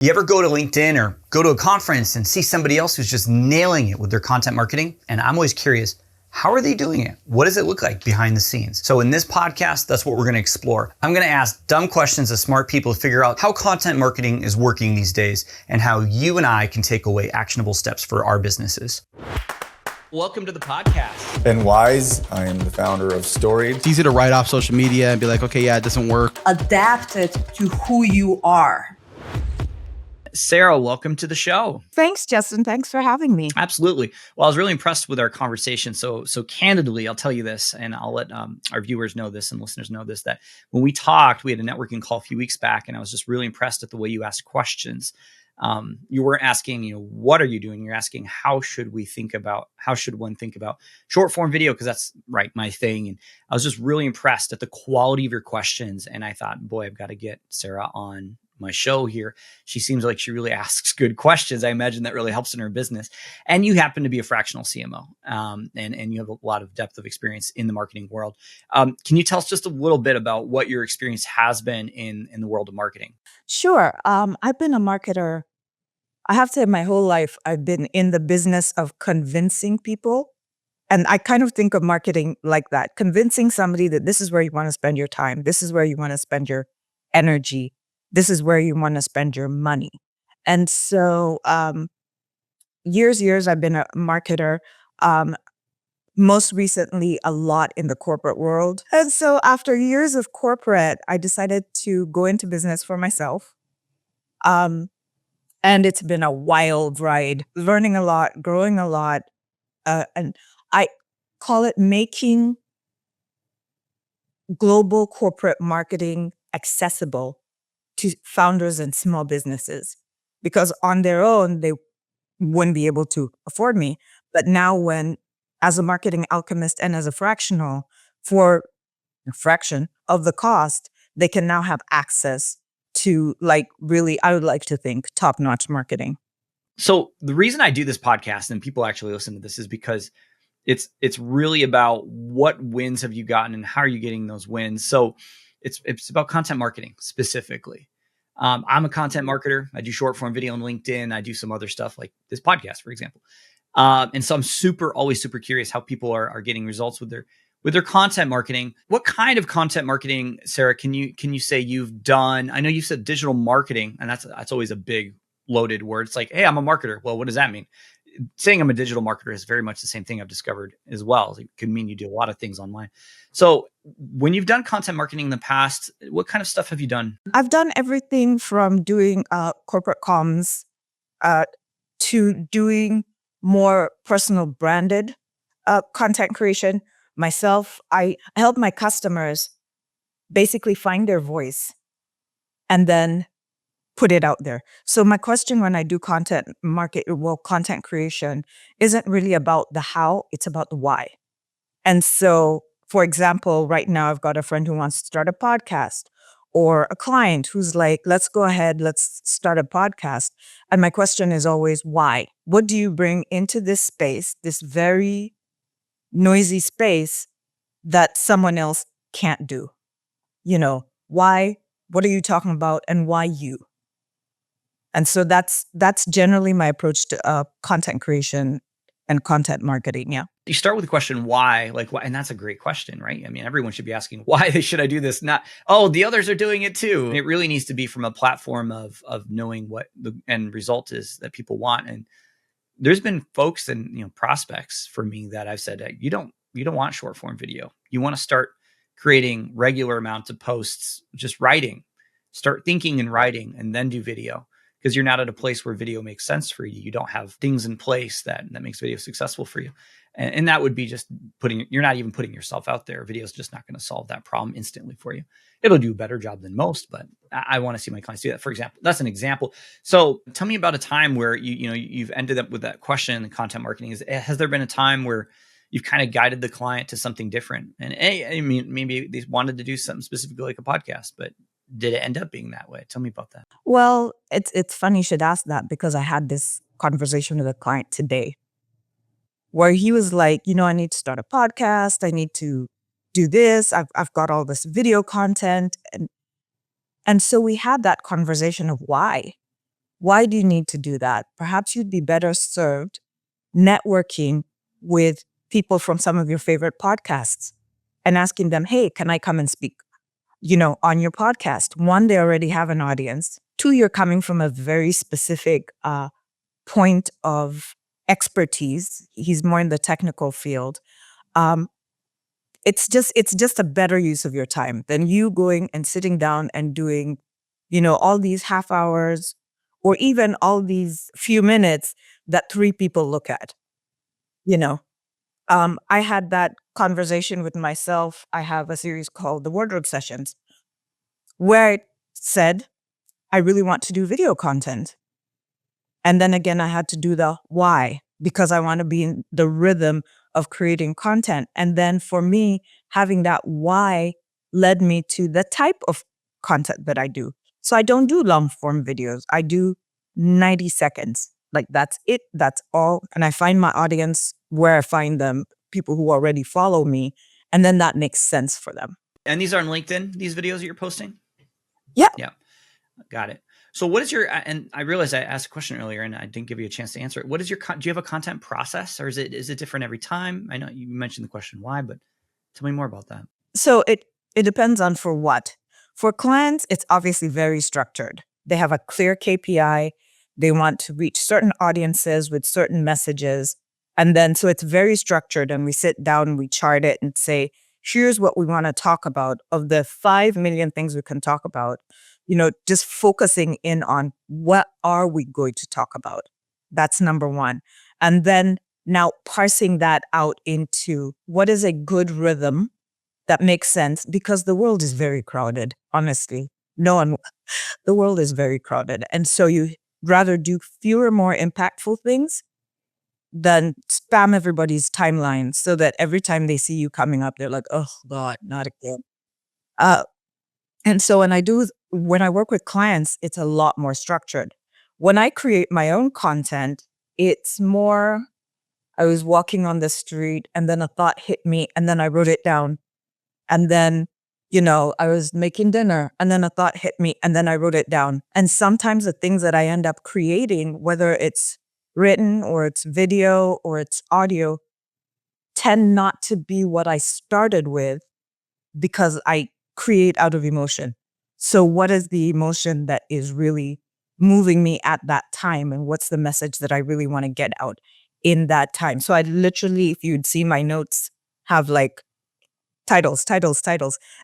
You ever go to LinkedIn or go to a conference and see somebody else who's just nailing it with their content marketing? And I'm always curious, how are they doing it? What does it look like behind the scenes? So in this podcast, that's what we're gonna explore. I'm gonna ask dumb questions of smart people to figure out how content marketing is working these days and how you and I can take away actionable steps for our businesses. Welcome to the podcast. Ben Wise, I am the founder of Storied. It's easy to write off social media and be like, okay, yeah, it doesn't work. Adapt it to who you are. Sarah, welcome to the show. Thanks, Justin. Thanks for having me. Absolutely. Well, I was really impressed with our conversation. So candidly, I'll tell you this, and I'll let our viewers know this and listeners know this, that when we talked, we had a networking call a few weeks back, and I was just really impressed at the way you asked questions. You weren't asking, what are you doing? You're asking, how should one think about short form video? Because that's my thing. And I was just really impressed at the quality of your questions. And I thought, boy, I've got to get Sarah on my show here. She seems like she really asks good questions. I imagine that really helps in her business. And you happen to be a fractional CMO, and you have a lot of depth of experience in the marketing world. Can you tell us just a little bit about what your experience has been in the world of marketing? Sure. I've been a marketer. I have to say my whole life, I've been in the business of convincing people. And I kind of think of marketing like that, convincing somebody that this is where you want to spend your time. This is where you want to spend your energy. This is where you want to spend your money. And so years, I've been a marketer. Most recently, a lot in the corporate world. And so after years of corporate, I decided to go into business for myself. And it's been a wild ride, learning a lot, growing a lot. And I call it making global corporate marketing accessible to founders and small businesses, because on their own, they wouldn't be able to afford me. But now as a marketing alchemist and as a fractional, for a fraction of the cost, they can now have access to really, I would like to think, top-notch marketing. So the reason I do this podcast and people actually listen to this is because it's really about what wins have you gotten and how are you getting those wins. So it's about content marketing specifically. I'm a content marketer. I do short form video on LinkedIn. I do some other stuff like this podcast, for example. And so I'm always super curious how people are getting results with their content marketing. What kind of content marketing, Sarah, can you say you've done? I know you said digital marketing, and that's always a big loaded word. It's like, hey, I'm a marketer. Well, what does that mean? Saying I'm a digital marketer is very much the same thing I've discovered as well. It could mean you do a lot of things online. So when you've done content marketing in the past, what kind of stuff have you done? I've done everything from doing corporate comms to doing more personal branded content creation. Myself, I help my customers basically find their voice and then put it out there. So my question when I do content creation isn't really about the how, it's about the why. And so, for example, right now I've got a friend who wants to start a podcast, or a client who's like, let's go ahead, let's start a podcast. And my question is always, why? What do you bring into this space, this very noisy space that someone else can't do? Why? What are you talking about? And why you? And so that's generally my approach to content creation and content marketing. Yeah. You start with the question, why? Why? And that's a great question, right? I mean, everyone should be asking, why should I do this? Not, oh, the others are doing it too. And it really needs to be from a platform of knowing what the end result is that people want. And there's been folks and prospects for me that I've said, hey, you don't want short form video. You want to start creating regular amounts of posts, just writing, start thinking and writing, and then do video. Because you're not at a place where video makes sense for you. You don't have things in place that makes video successful for you. And that would be just you're not even putting yourself out there. Video is just not going to solve that problem instantly for you. It'll do a better job than most, but I want to see my clients do that. For example, that's an example. So tell me about a time where you've ended up with that question in content marketing. Has there been a time where you've kind of guided the client to something different? And I mean, maybe they wanted to do something specifically like a podcast, but did it end up being that way? Tell me about that. Well, it's funny you should ask that, because I had this conversation with a client today where he was like, I need to start a podcast. I need to do this. I've got all this video content. And so we had that conversation of why. Why do you need to do that? Perhaps you'd be better served networking with people from some of your favorite podcasts and asking them, hey, can I come and speak, on your podcast? One, they already have an audience. Two, you're coming from a very specific point of expertise. He's more in the technical field. Um, it's just a better use of your time than you going and sitting down and doing, all these half hours or even all these few minutes that three people look at, you know. I had that conversation with myself. I have a series called the Wardrobe Sessions where I said, I really want to do video content. And then again, I had to do the why, because I want to be in the rhythm of creating content. And then for me, having that why led me to the type of content that I do. So I don't do long form videos. I do 90 seconds. Like that's it. That's all. And I find my audience where I find them, people who already follow me. And then that makes sense for them. And these are on LinkedIn, these videos that you're posting? Yeah. Yeah. Got it. So what is your, and I realized I asked a question earlier and I didn't give you a chance to answer it. What is your, do you have a content process or is it different every time? I know you mentioned the question why, but tell me more about that. So it depends on for what. For clients, it's obviously very structured. They have a clear KPI. They want to reach certain audiences with certain messages. And then, so it's very structured and we sit down, we chart it and say, here's what we want to talk about. Of the 5 million things we can talk about, just focusing in on what are we going to talk about? That's number one. And then now parsing that out into what is a good rhythm that makes sense, because the world is very crowded, honestly. The world is very crowded. And so you rather do fewer, more impactful things than spam everybody's timeline so that every time they see you coming up, they're like, oh God, not again. And so when I work with clients, it's a lot more structured. When I create my own content, it's more, I was walking on the street and then a thought hit me and then I wrote it down. And then, I was making dinner and then a thought hit me and then I wrote it down. And sometimes the things that I end up creating, whether it's written or it's video or it's audio, tend not to be what I started with because I create out of emotion. So what is the emotion that is really moving me at that time? And what's the message that I really want to get out in that time? So I literally, if you'd see my notes, have like titles.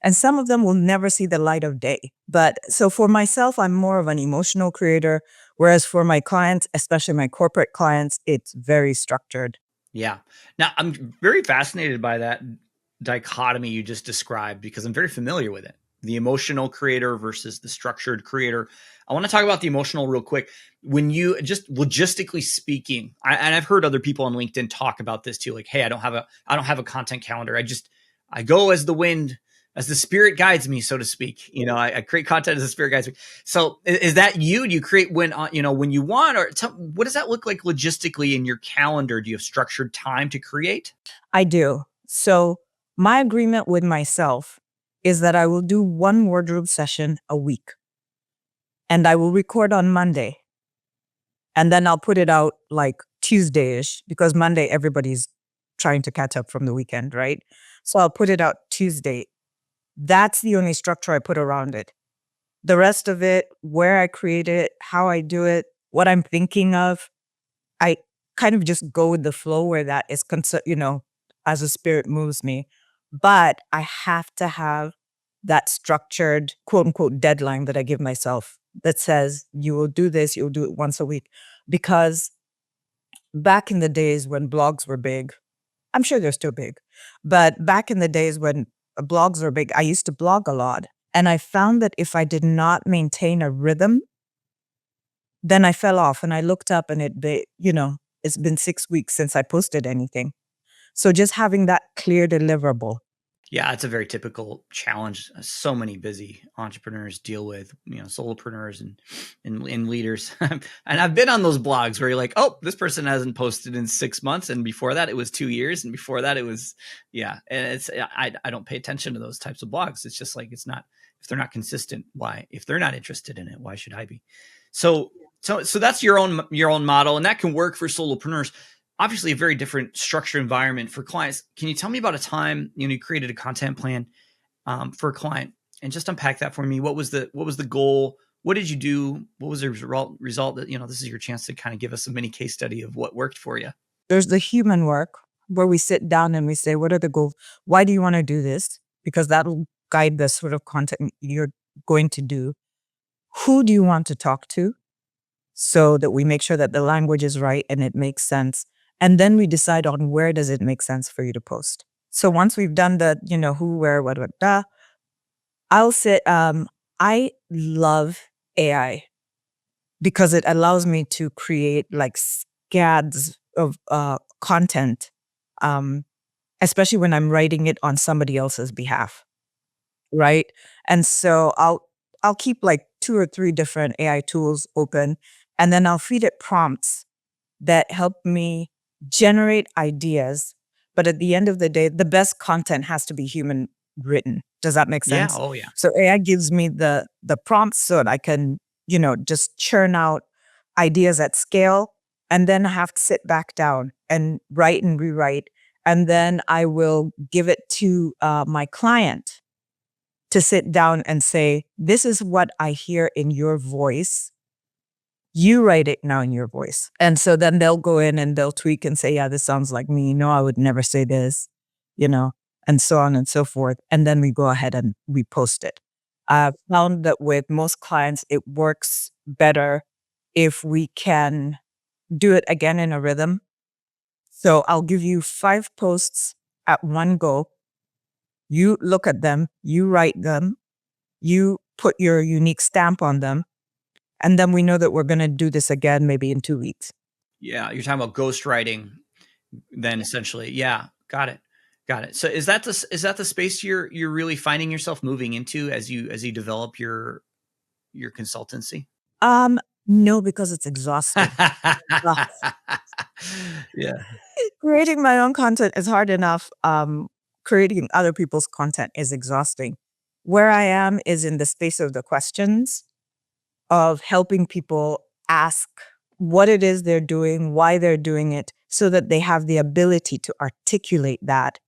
And some of them will never see the light of day. But so for myself, I'm more of an emotional creator. Whereas for my clients, especially my corporate clients, it's very structured. Yeah. Now I'm very fascinated by that dichotomy you just described because I'm very familiar with it. The emotional creator versus the structured creator. I want to talk about the emotional real quick. When you just logistically speaking, and I've heard other people on LinkedIn talk about this too. Like, hey, I don't have a content calendar. I go as the wind, as the spirit guides me, so to speak. I create content as the spirit guides me. So is that you? Do you create when you want, or what does that look like logistically in your calendar? Do you have structured time to create? I do. So my agreement with myself is that I will do one wardrobe session a week and I will record on Monday. And then I'll put it out like Tuesday-ish because Monday, everybody's trying to catch up from the weekend, right? So I'll put it out Tuesday. That's the only structure I put around it. The rest of it, where I create it, how I do it, what I'm thinking of, I kind of just go with the flow where that is, as the spirit moves me. But I have to have that structured, quote unquote, deadline that I give myself that says, you will do this, you'll do it once a week. Because back in the days when blogs were big, I'm sure they're still big, but back in the days when blogs were big, I used to blog a lot. And I found that if I did not maintain a rhythm, then I fell off and I looked up and it's been 6 weeks since I posted anything. So just having that clear deliverable. Yeah, it's a very typical challenge so many busy entrepreneurs deal with, solopreneurs and leaders. And I've been on those blogs where you're like, oh, this person hasn't posted in 6 months. And before that, it was 2 years. And before that, it was, yeah. And I don't pay attention to those types of blogs. It's just like, it's not, if they're not consistent, why? If they're not interested in it, why should I be? So So that's your own model, and that can work for solopreneurs. Obviously, a very different structured environment for clients. Can you tell me about a time you created a content plan for a client, and just unpack that for me? What was the goal? What did you do? What was the result? That this is your chance to kind of give us a mini case study of what worked for you. There's the human work where we sit down and we say, what are the goals? Why do you want to do this? Because that'll guide the sort of content you're going to do. Who do you want to talk to? So that we make sure that the language is right and it makes sense. And then we decide on where does it make sense for you to post. So once we've done the, who, where, what, I'll say, I love AI because it allows me to create like scads of content, especially when I'm writing it on somebody else's behalf, right? And so I'll keep like 2 or 3 different AI tools open, and then I'll feed it prompts that help me generate ideas. But at the end of the day, the best content has to be human written. Does that make Yeah. sense? Oh, yeah. So AI gives me the prompts so that I can, just churn out ideas at scale. And then I have to sit back down and write and rewrite. And then I will give it to my client to sit down and say, this is what I hear in your voice. You write it now in your voice. And so then they'll go in and they'll tweak and say, yeah, this sounds like me. No, I would never say this, and so on and so forth. And then we go ahead and we post it. I've found that with most clients, it works better if we can do it again in a rhythm. So I'll give you 5 posts at one go. You look at them, you write them, you put your unique stamp on them. And then we know that we're going to do this again maybe in 2 weeks. Yeah, you're talking about ghostwriting then essentially. Yeah, got it. Got it. So is that the space you're really finding yourself moving into as you develop your consultancy? No, because it's exhausting. Ugh. Yeah. Creating my own content is hard enough. Creating other people's content is exhausting. Where I am is in the space of the questions, of helping people ask what it is they're doing, why they're doing it, so that they have the ability to articulate that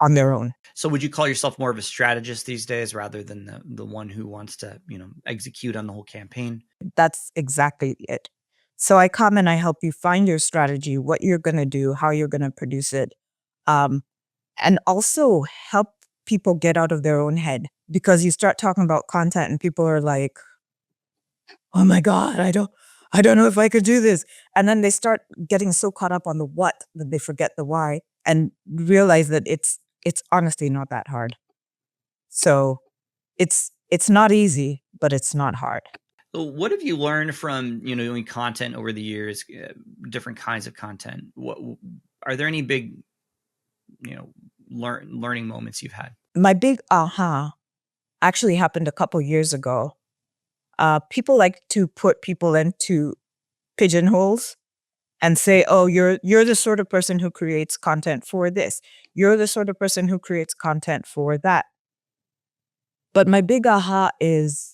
on their own. So would you call yourself more of a strategist these days rather than the one who wants to, execute on the whole campaign? That's exactly it. So I come and I help you find your strategy, what you're going to do, how you're going to produce it, and also help people get out of their own head. Because you start talking about content and people are like, oh my God, I don't know if I could do this. And then they start getting so caught up on the what that they forget the why and realize that it's honestly not that hard. So it's not easy, but it's not hard. So what have you learned from, doing content over the years, different kinds of content? What are there any big, learning moments you've had? My big aha actually happened a couple years ago. People like to put people into pigeonholes and say, oh, you're the sort of person who creates content for this. You're the sort of person who creates content for that. But my big aha is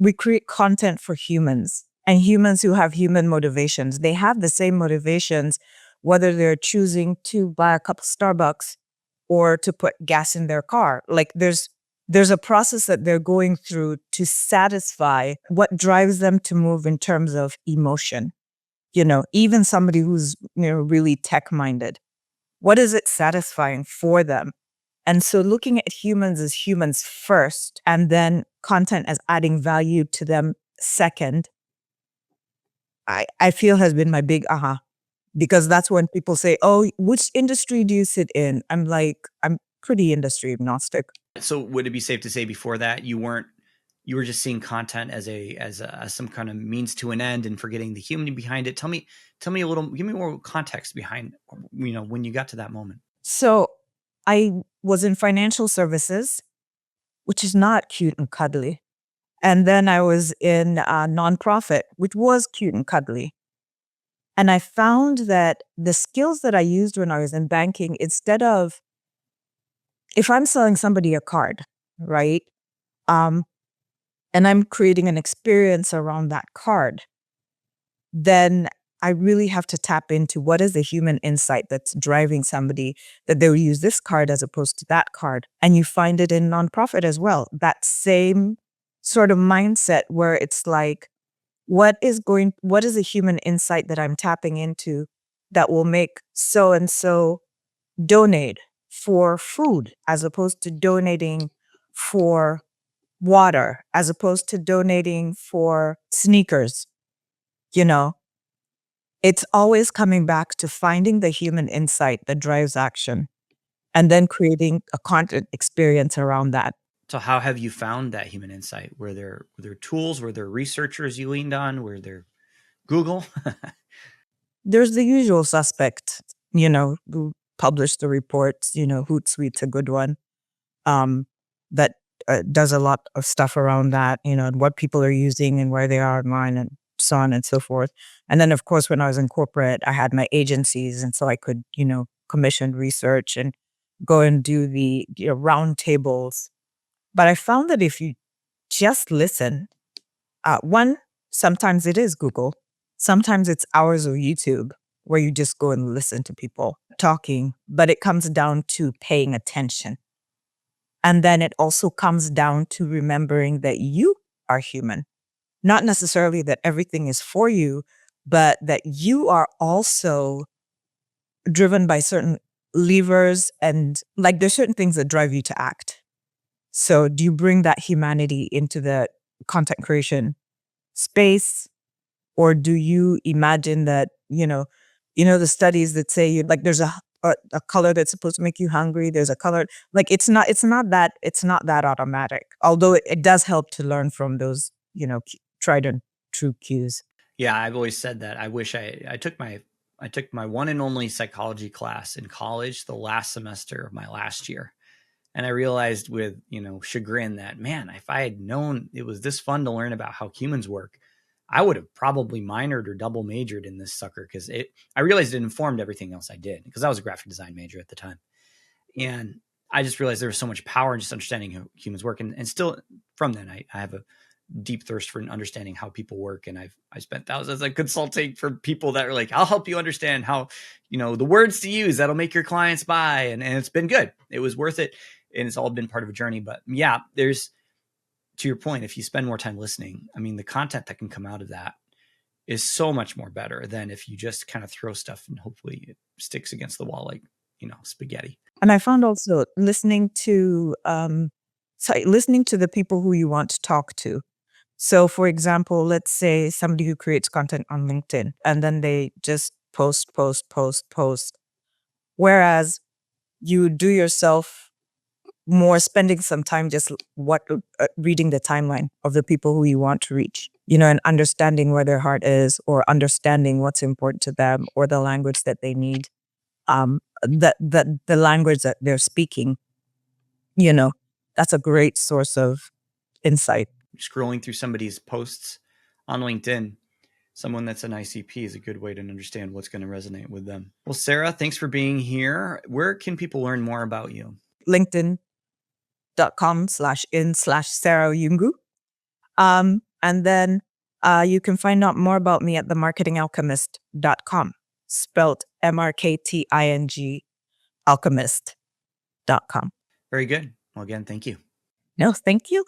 we create content for humans, and humans who have human motivations. They have the same motivations, whether they're choosing to buy a cup of Starbucks or to put gas in their car. Like there's a process that they're going through to satisfy what drives them to move in terms of emotion. Even somebody who's really tech minded, what is it satisfying for them? And so looking at humans as humans first, and then content as adding value to them second, I feel has been my big aha. Because that's when people say, oh, which industry do you sit in? I'm like, I'm pretty industry agnostic. So would it be safe to say before that you were just seeing content as some kind of means to an end and forgetting the human behind it? Tell me a little, give me more context behind, when you got to that moment. So I was in financial services, which is not cute and cuddly. And then I was in a nonprofit, which was cute and cuddly. And I found that the skills that I used when I was in banking, instead of, if I'm selling somebody a card, right? And I'm creating an experience around that card, then I really have to tap into what is the human insight that's driving somebody that they will use this card as opposed to that card. And you find it in nonprofit as well. That same sort of mindset where it's like, what is a human insight that I'm tapping into that will make so and so donate for food as opposed to donating for water, as opposed to donating for sneakers, you know? It's always coming back to finding the human insight that drives action and then creating a content experience around that. So how have you found that human insight? Were there tools? Were there researchers you leaned on? Were there Google? There's the usual suspect, who publish the reports, Hootsuite's a good one, that does a lot of stuff around that, and what people are using and where they are online and so on and so forth. And then, of course, when I was in corporate, I had my agencies. And so I could, commission research and go and do the round tables. But I found that if you just listen, one, sometimes it is Google. Sometimes it's hours of YouTube where you just go and listen to people talking, but it comes down to paying attention. And then it also comes down to remembering that you are human. Not necessarily that everything is for you, but that you are also driven by certain levers and like there's certain things that drive you to act. So do you bring that humanity into the content creation space? Or do you imagine that, the studies that say like there's a color that's supposed to make you hungry. There's a color like it's not that automatic. Although it does help to learn from those, tried and true cues. Yeah, I've always said that. I wish I took my one and only psychology class in college the last semester of my last year. And I realized with, chagrin that, man, if I had known it was this fun to learn about how humans work, I would have probably minored or double majored in this sucker because I realized it informed everything else I did because I was a graphic design major at the time. And I just realized there was so much power in just understanding how humans work. And still from then, I have a deep thirst for understanding how people work. And I spent thousands of consulting for people that are like, I'll help you understand how, the words to use that'll make your clients buy. And it's been good. It was worth it. And it's all been part of a journey. But yeah, there's, to your point, if you spend more time listening, I mean, the content that can come out of that is so much more better than if you just kind of throw stuff and hopefully it sticks against the wall like, spaghetti. And I found also listening to the people who you want to talk to. So for example, let's say somebody who creates content on LinkedIn and then they just post. Whereas you do yourself more spending some time just reading the timeline of the people who you want to reach, and understanding where their heart is or understanding what's important to them or the language that they need, the language that they're speaking, that's a great source of insight. Scrolling through somebody's posts on LinkedIn, someone that's an ICP is a good way to understand what's going to resonate with them. Well, Sarah, thanks for being here. Where can people learn more about you? LinkedIn.com/in/Sarah Oyungu. And then you can find out more about me at themarketingalchemist.com, spelled MRKTING alchemist.com. Very good. Well, again, thank you. No, thank you.